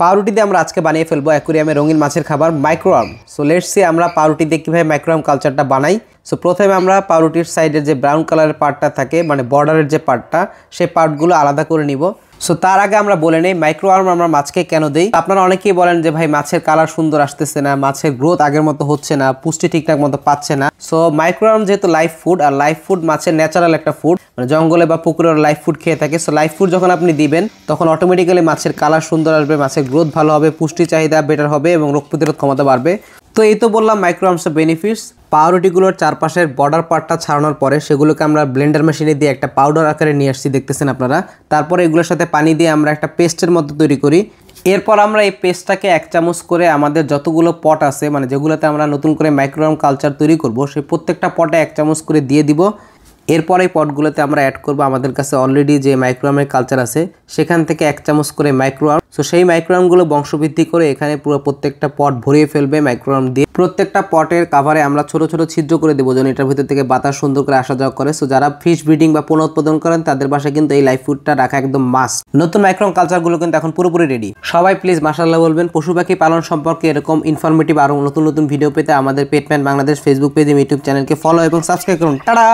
পাউরুটি দিয়ে আমরা আজকে বানিয়ে ফেলবো অ্যাকুরিয়ামে রঙিন মাছের খাবার মাইক্রোআর্ম। সো লেটস সি আমরা পাউরুটি দিয়ে কীভাবে মাইক্রোআর্ম কালচারটা বানাই। সো প্রথমে আমরা পাউরুটির সাইডের যে ব্রাউন কালারের পার্টটা থাকে মানে বর্ডারের যে পার্টটা সেই পার্টগুলো আলাদা করে নিব। সো তার আগে আমরা বলে নেই মাইক্রোআর্ম আমরা মাছকে কেন দেই। আপনারা অনেকেই বলেন যে ভাই মাছের কালার সুন্দর আসতেছে না, মাছের গ্রোথ আগের মতো হচ্ছে না, পুষ্টি ঠিকঠাক মতো পাচ্ছে না। সো মাইক্রোআর্ম যেহেতু লাইফ ফুড, আর লাইফ ফুড মাছের ন্যাচারাল একটা ফুড, মানে জঙ্গলে বা পুকুরের লাইফ ফুড খেয়ে থাকে। সো লাইফ ফুড যখন আপনি দিবেন তখন অটোমেটিক্যালি মাছের কালার সুন্দর আসবে, মাছের গ্রোথ ভালো হবে, পুষ্টি চাহিদা বেটার হবে এবং রোগ প্রতিরোধ ক্ষমতা বাড়বে। তো এই তো বললাম মাইক্রোআর্মসের বেনিফিটস। পাউরুটিগুলোর চারপাশের বর্ডার পার্টটা ছাড়ানোর পরে সেগুলোকে আমরা ব্লেন্ডার মেশিনে দিয়ে একটা পাউডার আকারে নিয়ে আসছি, দেখতেছেন আপনারা। তারপরে এগুলোর সাথে পানি দিয়ে আমরা একটা পেস্টের মতো তৈরি করি। এরপর আমরা এই পেস্টটাকে 1 চামচ করে আমাদের যতগুলো পট আছে, মানে যেগুলোতে আমরা নতুন করে মাইক্রোআর্ম কালচার তৈরি করব, সেই প্রত্যেকটা পটে 1 চামচ করে দিয়ে দিব। এরপর এই পটগুলোতে আমরা অ্যাড করব আমাদের কাছে অলরেডি যে মাইক্রোআর্মের কালচার আছে সেখান থেকে 1 চামচ করে মাইক্রোআর্ম। সো সেই মাইক্রোআর্মগুলো বংশবৃদ্ধি করে এখানে পুরো প্রত্যেকটা পট ভরিয়ে ফেলবে মাইক্রোআর্ম দিয়ে। প্রত্যেকটা পটের কাভারে আমরা ছোট ছোট ছিদ্র করে দেবো যেন এটার ভিতর থেকে বাতাস সুন্দর করে আসা যাওয়া করে। সো যারা ফিশ ব্রিডিং বা পোনা উৎপাদন করেন তাদের বাসায় কিন্তু এই লাইফ ফুডটা রাখা একদম মাস্ট। নতুন মাইক্রোআর্ম কালচারগুলো কিন্তু এখন পুরোপুরি রেডি। সবাই প্লিজ মাশাআল্লাহ বলবেন। পশু পাখি পালন সম্পর্কে এরকম ইনফরমেটিভ আরও নতুন নতুন ভিডিও পেতে আমাদের পেটম্যান বাংলাদেশ ফেসবুক পেজ এবং ইউটিউব চ্যানেলকে ফলো এবং সাবস্ক্রাইব করুন। টাটা।